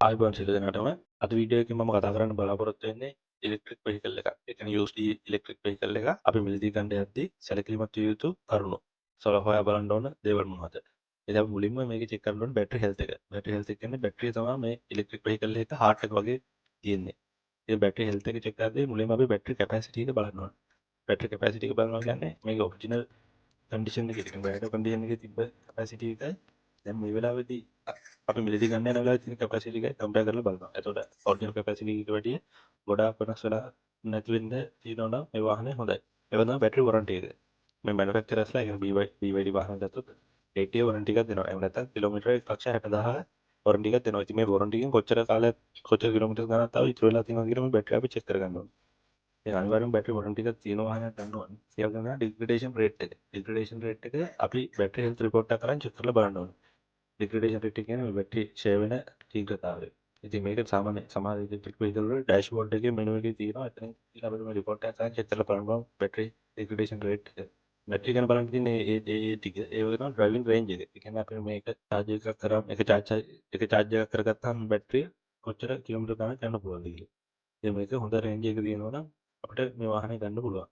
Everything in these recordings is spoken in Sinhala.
ආයුබෝවන් සියලු දෙනාටම අද වීඩියෝ එකකින් මම කතා කරන්න බලාපොරොත්තු වෙන්නේ ඉලෙක්ට්‍රික් වෙහිකල් එකක්. ඒ කියන්නේ USD ඉලෙක්ට්‍රික් වෙහිකල් එක අපි මිලදී ගන්න යද්දී සැලකිලිමත් විය යුතු කරුණු. හොයා බලන්න ඕන දේවල් මොනවද? ඉතින් අපි මුලින්ම මේකේ චෙක් කරන්න ඕනේ බැටරි හෙල්ත් එක. බැටරි හෙල්ත් එක කියන්නේ බැටරිය තමයි මේ ඉලෙක්ට්‍රික් වෙහිකල් එක හાર્ට් එක වගේ තියෙන්නේ. ඉතින් බැටරි හෙල්ත් එක චෙක් කරද්දී මුලින්ම අපි බැටරි කැපැසිටි එක බලන්න ඕනේ. බැටරි කැපැසිටි එක බලනවා කියන්නේ මේකේ ඔරිජිනල් කන්ඩිෂන් එකේ තියෙන බෑඩ් කන්ඩිෂන් එකේ තිබ්බ කැපැසිටි එකයි දැන් මේ වෙලාවේදී අපි මිලදී ගන්න යන වෙලාවේ තියෙන කැපැසිටි එකයි කම්පෙයාර් කරලා බලනවා. එතකොට ඔරිජිනල් කැපැසිටි එකට වැඩිය ගොඩාක් වෙනස් වෙලා නැති වෙන්න තියෙනවා නම් මේ වාහනේ හොඳයි. ඒ වගේම බැටරි වොරන්ටි එක. මේ මැනුෆැක්චරර්ස්ලා ඒ කියන්නේ BYD වාහන ගත්තොත් 8 year වොරන්ටි එකක් දෙනවා. එහෙම නැත්නම් කිලෝමීටර් 1,60,000 වොරන්ටි එකක් දෙනවා. ඉතින් මේ වොරන්ටි එකෙන් කොච්චර කාලයක් කොච්චර කිලෝමීටර් ගණනක් තාම ඉතුරු වෙලා තියෙනවා කියලා මේ බැටරි අපි චෙක් කරගන්න ඕනේ. ඒ අනිවාර්යයෙන්ම බැටරි වොරන්ටි එකක් තියෙන වාහනයක් ගන්න ඕනේ. ඒ වගේම ඩිග්‍රේඩේෂන් රේට් එක. ඩිග්‍රේඩේෂන් රේට් එක අපි බැටරි හෙල්ත් රිපෝට් එකක් අරන් චෙක් කරලා බලන්න ඕනේ. ඩිග්‍රේඩේෂන් රේට් එක කියන්නේ මේ බැටරි ෂෙයා වෙන ශීඝ්‍රතාවය. ඉතින් මේක සාමාන්‍ය සමහර ඉලෙක්ට්‍රික් වෙහිකල් වල ඩෑෂ්බෝඩ් එකේ මෙනු එකේ තියෙනවා. එතනින් අපිට මේ රිපෝට් එකක් අරන් චෙක් කරලා බලන්න පුළුවන් බැටරි ඩිග්‍රේඩේෂන් රේට් එක. බැටරි ගැන බලන්න තියෙන්නේ ඒ ටික. ඒ වගේම ඩ්‍රයිවිං රේන්ජ් එක. ඒ කියන්නේ අපි මේක චාර්ජ් එකක් කරාම එක චාර්ජ් එකක් කරගත්තාම බැටරිය කොච්චර කිලෝමීටර් ගණනක් යන්න පුළුවන්ද කියලා. ඉතින් මේක හොඳ රේන්ජ් එක තියෙනවා නම් අපිට මේ වාහනේ ගන්න පුළුවන්.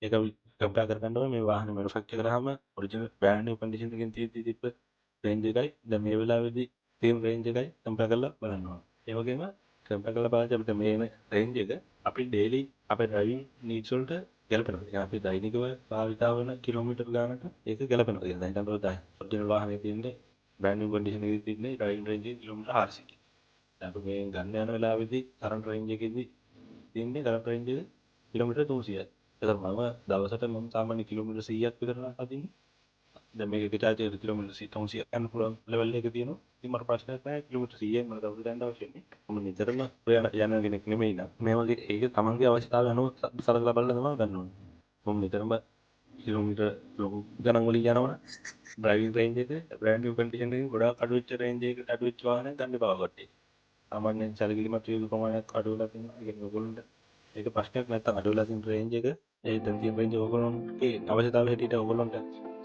ඒක අපි කම්පෙයාර් කරගන්න ඕනේ මේ වාහනේ මැනුෆැක්චර් කරාම ඔරිජිනල් බ්‍රෑන්ඩ් නිව් කන්ඩිෂන් එකකින් තිබ්බ රේන්ජ් එකයි දැන් මේ වෙලාවේදී තියෙන රේන්ජ් එකයි කම්පෙයාර් කරලා බලන්න ඕනේ. ඒ වගේම කම්පෙයාර් කරලා බලද්දී අපිට මේ රේන්ජ් එක අපි ඩේලි අපේ ඩ්‍රයිවිං නීඩ්ස් වලට ගැලපෙනවා. ඒ අපි දෛනිකව භාවිතා වන කිලෝමීටර් ගානට ඒක ගැලපෙනවා. ඒ දැන් හිතන්න ඔරිජිනල් වාහනේ තියෙන්නේ බ්‍රෑන්ඩ් නිව් කන්ඩිෂන් එකේ තියෙන්නේ ඩ්‍රයිවිං රේන්ජ් එක කිලෝමීටර් 400. දැන් අපි මේ ගන්න යන වෙලාවේදී කරන්ට් රේන්ජ් එකේදී තියන්නේ කරන්ට් රේන්ජ් එක කිලෝමීටර් 300යි. ඒතර මම දවසට මම සාමාන්‍ය කිලෝමීටර් 100ක් විතර නම් අදින්නේ. දැන් මේක එක චාර්ජර් කිලෝමීටර් 300ක් යන්න පුළුවන් ලෙවල් එකක තියෙනවා. ඉතින් මට ප්‍රශ්නයක් නැහැ කිලෝමීටර් 100ෙන් මම දවසට යන්න අවශ්‍ය නැහැ. මම නිතරම යන කෙනෙක් නෙමෙයි නං. මේ වගේ ඒක තමන්ගේ අවශ්‍යතාවය අනුව සලකලා බලලා තමයි ගන්න ඕනේ. මම නිතරම කිලෝමීටර් ලොකු ගණන් වලින් යනවනේ. ඩ්‍රයිවිං රේන්ජ් එක බ්‍රෑන්ඩ් නිව් කන්ඩිෂන් එකකින් ගොඩාක් අඩු වෙච්ච රේන්ජ් එකකට අඩු වෙච්ච වාහනයක් ගන්න එපා කට්ටිය. සාමාන්‍යයෙන් සැලකිලිමත් වේග ප්‍රමාණයක් අඩු වෙලා තියෙනවා. ඒ කියන්නේ ඔයගොල්ලන්ට ඒක ප්‍රශ්නයක් නැත්තම් අඩු වෙලා තියෙන රේන්ජ් එක ඒ දැන් තියෙන රේන්ජ් ඔයගොල්ලන්ගේ අවශ්‍යතාවය හැටියට ඔයගොල්ලන්ට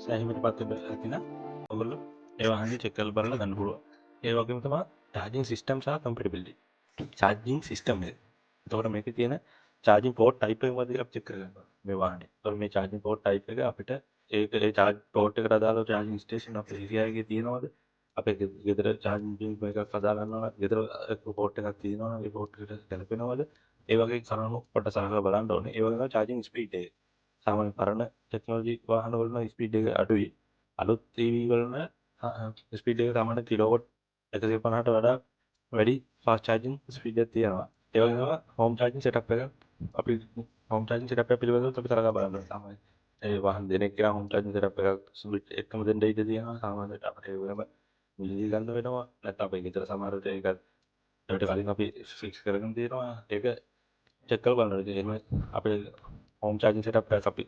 සෑහීමකටපත් වෙන්න ඇති නම් ඔයගොල්ලෝ ඒ වාහනේ චෙක් කරලා බලලා ගන්න පුළුවන්. ඒ වගේම තමයි charging system සහ compatibility. charging system එක. එතකොට මේකේ තියෙන charging port type එක මොකක්ද කියලා චෙක් කරගන්න ඕනේ මේ වාහනේ. එතකොට මේ charging port type එක අපිට ඒ charge port එකට අදාළව charging station අපේ area එකේ තියෙනවද? අපේ ගෙදර charging එකක් හදා ගන්නවා නම් ගෙදර port එකක් තියෙනවා නම් ඒ port එකට ගැලපෙනවද? ඒ වගේ කරුණු පොඩ්ඩක් සලකලා බලන්න ඕනේ. ඒ වගේම charging speed එක. සාමාන්‍ය පරණ ටෙක්නොලොජි වාහන වල නම් ස්පීඩ් එක අඩුයි. අලුත් EV වල නම් ස්පීඩ් එක සාමාන්‍ය කිලෝවොට් 150ට වඩා වැඩි ෆාස්ට් චාර්ජින් ස්පීඩ් එකක් තියෙනවා. ඒ වගේම හෝම් චාර්ජින් සෙටප් එක අපි හෝම් චාර්ජින් සෙටප් එක පිළිබඳව අපි සලකා බලන්න ඕනේ. සාමාන්‍ය ඒ වාහන දෙනෙක් කියලා හෝම් චාර්ජින් සෙටප් එකක් ස්විච් එකම දෙන්න ඉඩ තියෙනවා. සාමාන්‍යයෙන් අපිට ඒ වගේම මිලදී ගන්න වෙනවා. නැත්නම් අපේ ගෙදර සමහර විට ඒක ඊට කලින් අපි ෆික්ස් කරගෙන තියෙනවා. ඒක චෙක් කරලා බලන්න ඕනේ. එහෙම අපේ හෝම් චාර්ජින් සෙටප් එකක් අපි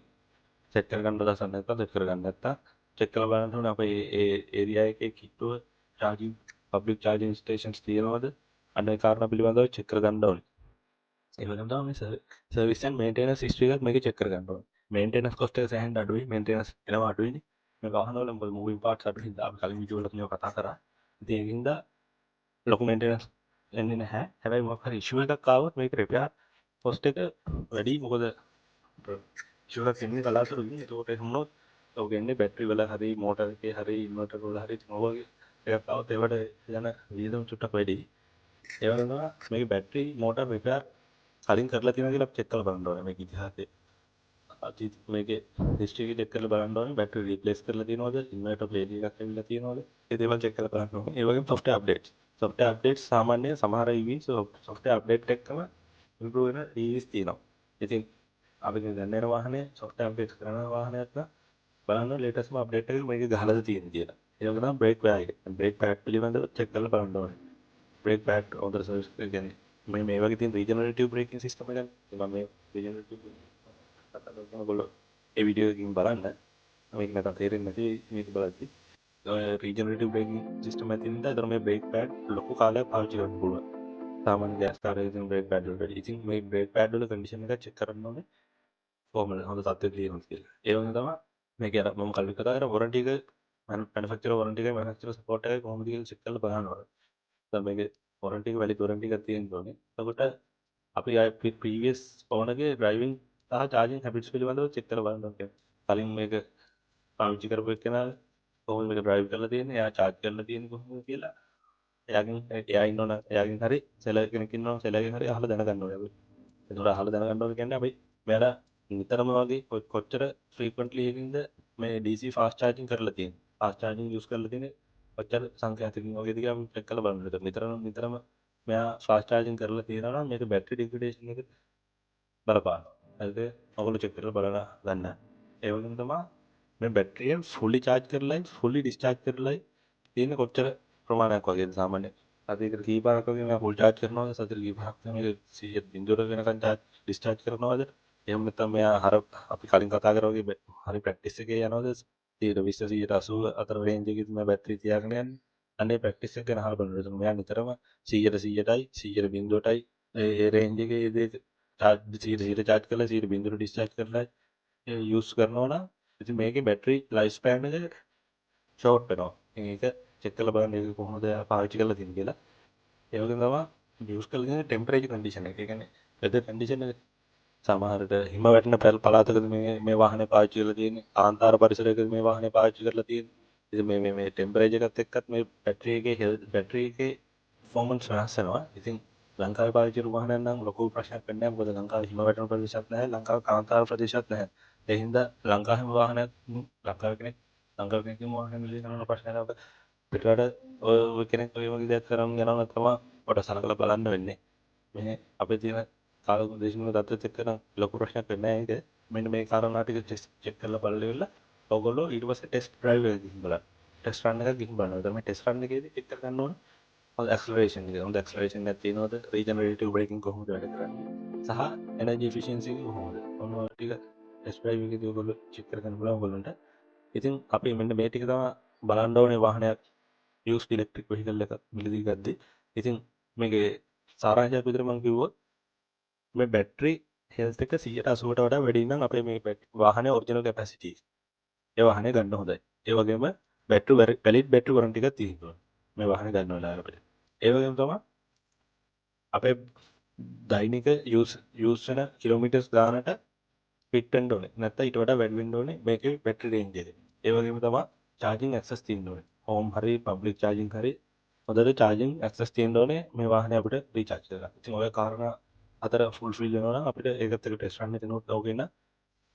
සෙට් කරගන්න දවසක් නැත්නම් සෙට් කරගන්න නැත්නම් චෙක් කරලා බලන්න ඕනේ අපේ ඒ ඒරියා එකේ කිට්ටුව charging public charging stations තියෙනවද? අන්න ඒ කාරණා පිළිබඳව චෙක් කරගන්න ඕනේ. ඒ වගේම තමයි මේ සර්විස් ඇන්ඩ් මේන්ටෙනන්ස් හිස්ටරි එකත් මේකේ චෙක් කරගන්න ඕනේ. මේන්ටෙනන්ස් කොස්ට් එක සෑහෙන අඩුයි. මේන්ටෙනන්ස් එනවා අඩුයිනේ. මේ වාහනවල මොකද මූවිං පාර්ට්ස් අඩු හින්දා අපි කලින් වීඩියෝ වලත් මේවා කතා කරා. ඉතින් ඒකින්ද ලොකු මේන්ටෙනන්ස් එන්නේ නැහැ. හැබැයි මොකක් හරි ඉෂුව එකක් ආවොත් මේක රිපෙයාර් කොස්ට් එක වැඩි. මොකද ඉෂුව එකක් එන්නේ කලාතුරකින්. ඒකට එහෙම වුණොත් ඔක එන්නේ බැටරි වල හරි මෝටර් එකේ හරි ඉන්වර්ටර් වල හරි ඉතින් ඔය වගේ එකක් આવොත් ඒවට යන වියදම් චුට්ටක් වැඩි. ඒ වගේම තමයි මේකේ බැටරි මෝටර් රිපෙයාර් කලින් කරලා තියෙනවා කියලා චෙක් කරලා බලන්න ඕනේ. මේක ඉතිහාසයේ අතීත මේකේ හිස්ටරි එක චෙක් කරලා බලන්න ඕනේ. බැටරි රීප්ලේස් කරලා තියෙනවද? ඉන්වර්ටර් ෆේලියර් එකක් ඇවිල්ලා තියෙනවද? ඒ දේවල් චෙක් කරලා බලන්න ඕනේ. ඒ වගේම software updates. software updates සාමාන්‍යයෙන් සමහර EVs software update එක්කම improve වෙන EVs තියෙනවා. ඉතින් අපි දැන් යන වාහනේ software update කරන වාහනයක් නම් බලන්න ලේටස්ට්ම අප්ඩේට් එක මේකේ ගහලාද තියෙන්නේ කියලා. ඒ වගේ තමයි බ්‍රේක් පෑඩ් එක. බ්‍රේක් පෑඩ් පිළිබඳව චෙක් කරලා බලන්න ඕනේ. බ්‍රේක් පෑඩ් හොඳට සර්විස් කියන්නේ මේ වගේ තියෙන රීජනරේටිව් බ්‍රේකින් සිස්ටම් එකක්. මම මේ රීජනරේටිව් කතා කරන ඔයගොල්ලෝ ඒ වීඩියෝ එකකින් බලන්න. මේක නැත්නම් තේරෙන්නේ නැති මේක බලද්දි. රීජනරේටිව් බ්‍රේකින් සිස්ටම් එකක් තියෙන නිසා ඒතර මේ බ්‍රේක් පෑඩ් ලොකු කාලයක් පාවිච්චි කරන්න පුළුවන්. සාමාන්‍ය ගෑස් කාරයක තියෙන බ්‍රේක් පෑඩ් වලට. ඉතින් මේ බ්‍රේක් පෑඩ් වල කන්ඩිෂන් එක චෙක් කරන්න ඕනේ. කොහොමද හොඳ තත්ත්වයක තියෙනවද කියලා. ඒ වගේ තමයි මේක අර මම කලින් කතා කරා වොරන්ටි එක මැනුෆැක්චරර් වොරන්ටි එකයි මැනුෆැක්චරර් සපෝට් එකයි කොහොමද කියලා චෙක් කරලා බලන්න ඕනේ. දැන් මේකේ වොරන්ටි එක වැලිඩ් වොරන්ටි එකක් තියෙන්න ඕනේ. එතකොට අපි අය ප්‍රීවියස් ෆෝනගේ ඩ්‍රයිවිං සහ චාර්ජිං හැබිට්ස් පිළිබඳව චෙක් කරලා බලන්න ඕනේ. කලින් මේක පාවිච්චි කරපු එක්කෙනා කොහොමද මේක ඩ්‍රයිව් කරලා තියෙන්නේ, එයා චාර්ජ් කරලා තියෙන්නේ කොහොමද කියලා එයා ඉන්නවනම් එයාගෙන් හරි සෙලර් කෙනෙක් ඉන්නවනම් සෙලර්ගෙන් හරි අහලා දැනගන්න ඕනේ අපි. ඒතකොට අහලා දැනගන්න ඕනේ කියන්නේ අපි මෙයාලා නිතරම වගේ කොච්චර ෆ්‍රීකවන්ට්ලි එකකින්ද මේ DC ෆාස්ට් චාර්ජින් කරලා තියෙන්නේ. ෆාස්ට් චාර්ජින් යූස් කරලා තියෙන්නේ කොච්චර සංඛ්‍යාතකින් වගේද කියලා අපි චෙක් කරලා බලන්න ඕනේ. නිතරම මෙයා ෆාස්ට් චාර්ජින් කරලා තියෙනවා නම් මේක බැටරි ඩිග්‍රේඩේෂන් එක බලපානවා. හරිද? ඔයගොල්ලෝ චෙක් කරලා බලලා ගන්න. ඒ වගේම තමයි මේ බැටරිය ෆුලි චාර්ජ් කරලායි ෆුලි ඩිස්චාර්ජ් කරලායි තියෙන කොච්චර ප්‍රමාණයක් වගේද සාමාන්‍යයෙන්. සතියකට කීපාරක් වගේ මම ෆුල් චාර්ජ් කරනවද? සතියකට කීපාරක් මේක 100 බිඳුවර වෙනකන් චාර්ජ් ඩිස්චාර්ජ් කරනවද? එහෙම නැත්නම් මෙයා අපි කලින් කතා කරා වගේ හරි ප්‍රැක්ටිස් එකේ යනවද? 120 180 අතර රේන්ජ් එකේ තමයි බැටරි තියාගෙන යන්නේ. අනේ ප්‍රැක්ටිස් එක ගැන අහලා බලන්න. මෙයා නිතරම 100ටයි 100 බිඳුවටයි ඒ රේන්ජ් එකේ ඒ චාර්ජ් 100 චාර්ජ් කරලා 100 බිඳුවට ඩිස්චාර්ජ් කරලා යූස් කරනවා නම් ඉතින් මේකේ බැටරි ලයිෆ් ස්පෑන් එක ෂෝට් වෙනවා. ඉතින් ඒක චෙක් කරලා බලන්න ඒක කොහොමද පාවිච්චි කරලා තියෙන්නේ කියලා. ඒ වගේම තමයි යූස් කරලා තියෙන ටෙම්පරේචර් කන්ඩිෂන් එක. ඒ කියන්නේ වෙදර් කන්ඩිෂන් එක සමහරට හිම වැටෙන පළාතකද මේ වාහනේ පාවිච්චි කරලා තියෙන්නේ. කාන්තාර පරිසරයකද මේ වාහනේ පාවිච්චි කරලා තියෙන්නේ. ඉතින් මේ ටෙම්පරේචර් එකත් එක්කත් මේ බැටරි එකේ පර්ෆෝමන්ස් වෙනස් වෙනවා. ඉතින් ලංකාවේ පාවිච්චි කරන වාහනයක් නම් ලොකු ප්‍රශ්නයක් වෙන්නේ නැහැ. මොකද ලංකාවේ හිම වැටෙන ප්‍රදේශයක් නැහැ. ලංකාවේ කාන්තාර ප්‍රදේශයක් නැහැ. ඒ හින්දා ලංකාවේ වාහනයක් ලංකාවේ කෙනෙක්ගේ වාහනයක් මිලදී ගන්න ප්‍රශ්නයක් නැහැ. පිටරට ඔය කෙනෙක් ඔය වගේ දෙයක් කරන් යනවා නම් තමයි ඔයාලට සලකලා බලන්න වෙන්නේ. මේ අපේ තියෙන කාලක දේශීය තත්ත්වෙත් එක්ක නම් ලොකු ප්‍රශ්නයක් වෙන්නේ නැහැ ඒක. මෙන්න මේ කාරණා ටික චෙක් කරලා බලලා ඔයගොල්ලෝ ඊට පස්සේ ටෙස්ට් ඩ්‍රයිව් එක ගිහින් බලන්න. ටෙස්ට් රන් එකක් ගිහින් බලන්න. ඒතර මේ ටෙස්ට් රන් එකේදී චෙක් කර ගන්න ඕන හොඳ ඇක්සලරේෂන් එක. හොඳ ඇක්සලරේෂන් එකක් තියෙනවද? රීජනරේටිව් බ්‍රේකින් කොහොමද වැඩ කරන්නේ? සහ එනර්ජි එෆිෂියන්සි එක කොහොමද? ඔන්න ඔය ටික ටෙස්ට් ඩ්‍රයිව් එකේදී ඔයගොල්ලෝ චෙක් කරගන්න පුළුවන් ඔයගොල්ලන්ට. ඉතින් අපි මෙන්න මේ ටික තමයි බලන්න ඕනේ වාහනයක් යූස්ඩ් ඉලෙක්ට්‍රික් වෙහිකල් එකක් මිලදී ගද්දි. ඉතින් මේකේ සාරාංශයක් විදිහට මම කිව්වොත් මේ බැටරි හෙල්ත් එක 180ට වඩා වැඩි නම් අපේ මේ වාහනේ ඔරිජිනල් කැපැසිටි ඒ වාහනේ ගන්න හොඳයි. ඒ වගේම වැලිඩ් බැටරි වොරන්ටි එකක් තියෙනවා මේ වාහනේ ගන්න වෙලාවට අපිට. ඒ වගේම තමයි අපේ දෛනික යූස් වෙන කිලෝමීටර්ස් ගානට ෆිට වෙන්න ඕනේ. නැත්නම් ඊට වඩා වැඩි වෙන්න ඕනේ මේකේ බැටරි රේන්ජ් එක. ඒ වගේම තමයි චාර්ජින් ඇක්සස් තියෙන්න ඕනේ. හෝම් හරි පබ්ලික් චාර්ජින් හරි හොඳට චාර්ජින් ඇක්සස් තියෙන්න ඕනේ මේ වාහනේ අපිට රීචාර්ජ් කරගන්න. ඉතින් ඔය කාරණා හතර ෆුල්ෆිල් වෙනවා නම් අපිට ඒකත් එක්ක ටෙස්ට් රන් එකක් දෙනොත් ඕකේන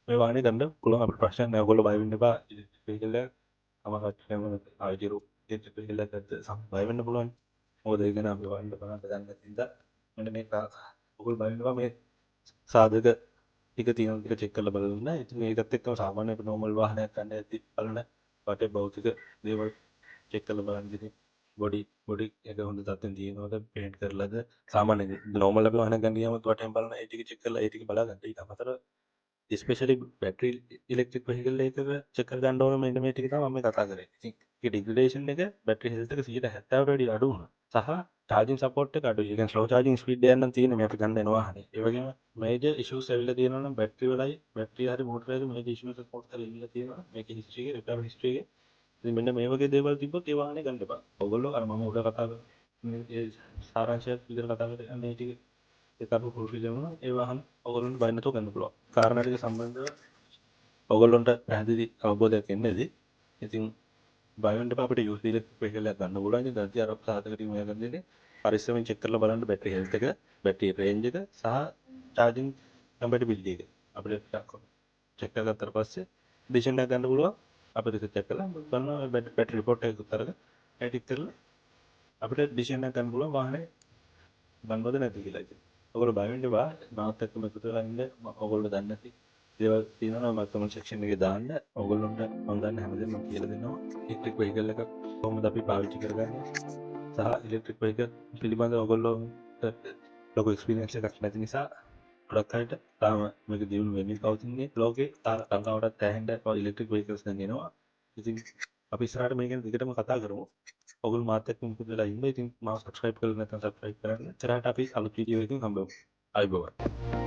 මේ වාහනේ ගන්න පුළුවන් අපිට ප්‍රශ්නයක් නැහැ. ඔයගොල්ලෝ බය වෙන්න එපා. වෙහිකල් එක අමාරුවෙන් ආයුරු වෙහිකල් එකත් බය වෙන්න පුළුවන්. මොකද ඒ ගැන අපි වයින්ඩ් කරන්න දන්නේ නැති හින්දා මෙන්න මේ ඔයගොල්ලෝ බය වෙන්න එපා. මේ සාධක ටික තියෙනවා ටික චෙක් කරලා බලන්න. ඉතින් ඒකත් එක්කම සාමාන්‍ය නෝමල් වාහනයක් ගන්න ඇති බලන වටේ භෞතික දේවල් චෙක් කරලා බලන්න. ඉතින් බොඩි එක හොඳ තත්ත්වෙන් තියෙනවද පේන්ට් කරලාද සාමාන්‍ය නෝමල් අපි වාහනයක් ගන්න ගියාම වටේම බලන ඒ ටික චෙක් කරලා ඒ ටික බලා ගන්න. ඊට අමතරව ස්පෙෂලි බැටරි ඉලෙක්ට්‍රික් වෙහිකල් එකක චෙක් කර ගන්න ඕන මෙන්න මේ ටික තමයි මම කතා කරේ. ඉතින් ඒ ඩිග්‍රේඩේෂන් එක බැටරි හෙල්ත් එක 70ට වැඩි අඩු වුණා. සහ චාර්ජින් සපෝට් එක අඩුයි. ඒ කියන්නේ ස්ලෝ චාර්ජින් ස්පීඩ් එකක් නම් තියෙන්නේ මේ අපි ගන්න යන වාහනේ. ඒ වගේම මේජර් ඉෂුස් ඇවිල්ලා තියෙනවා නම් බැටරි වලයි බැටරි හරි මෝටර එකේ මේජර් ඉෂුස් රිපෝට් කරලා ඉවිල්ලා තියෙනවා. මේකේ හිස්ටරි එකේ රිපෙයාර් හිස්ටරි එකේ. ඉතින් මෙන්න මේ වගේ දේවල් තිබ්බොත් ඒ වාහනේ ගන්න එපා. ඔයගොල්ලෝ අර මම උඩ කතා කරා මේ සාරාංශයක් විදිහට කතා කරේ මේ ටික ඒක අපි ෆුල්ෆිල් වෙනවා. ඒ වාහන ඔයගොල්ලන්ට බය නැතුව ගන්න පුළුවන්. කාරණා ටික සම්බන්ධව ඔයගොල්ලන්ට පැහැදිලි අවබෝධයක් එන්නේදී. ඉතින් බය වෙන්න එපා අපිට යූස් ඉලෙක්ට්‍රික් වෙහිකල් එකක් ගන්න පුළුවන්. ඉතින් දැන් අර සාධක ටික මේ ගන්නේ පරිස්සමෙන් චෙක් කරලා බලන්න බැටරි හෙල්ත් එක, බැටරි රේන්ජ් එක සහ චාර්ජින් කම්පැටිබිලිටි එක. අපිට චෙක් කරගත්තට පස්සේ ඩිසිෂන් එකක් ගන්න පුළුවන්. අපිට ඒක චෙක් කරලා බලන්න බැටරි රිපෝට් එකක් උත්තරක එඩිට් කරලා අපිට ඩිසිෂන් එකක් ගන්න පුළුවන් වාහනේ ගන්නවද නැති කියලා. ඉතින් ඔයගොල්ලෝ බය වෙන්න එපා. මාත් එක්කම එකතු වෙලා ඉන්න. ඔයගොල්ලෝ දන්නේ නැති දේවල් තියෙනවා නම් කමෙන්ට් සෙක්ෂන් එකේ දාන්න. ඔයගොල්ලොන්ට මම දන්න හැමදේම මම කියලා දෙනවා. ඉලෙක්ට්‍රික් වෙහිකල් එකක් කොහොමද අපි පාවිච්චි කරගන්නේ සහ ඉලෙක්ට්‍රික් වෙහිකල් පිළිබඳව ඔයගොල්ලොන්ට ලොකු එක්ස්පීරියන්ස් එකක් නැති නිසා ගොඩක් අයට තාම මේක දියුණු වෙන්නේ පවතින්නේ ලෝකේ ලංකාවටත් ඇහෙන්න ඉලෙක්ට්‍රික් වෙහිකල්ස් දැන් එනවා. ඉතින් අපි ඉස්සරහට මේක ගැන දිගටම කතා කරමු. ඔයගොල්ලෝ මාත් එක්ක මුකුත් වෙලා ඉන්න. ඉතින් මාව සබ්ස්ක්‍රයිබ් කරලා නැත්නම් සබ්ස්ක්‍රයිබ් කරන්න. ඉස්සරහට අපි අලුත් වීඩියෝ එකකින් හම්බෙමු. ආයිබෝවන්.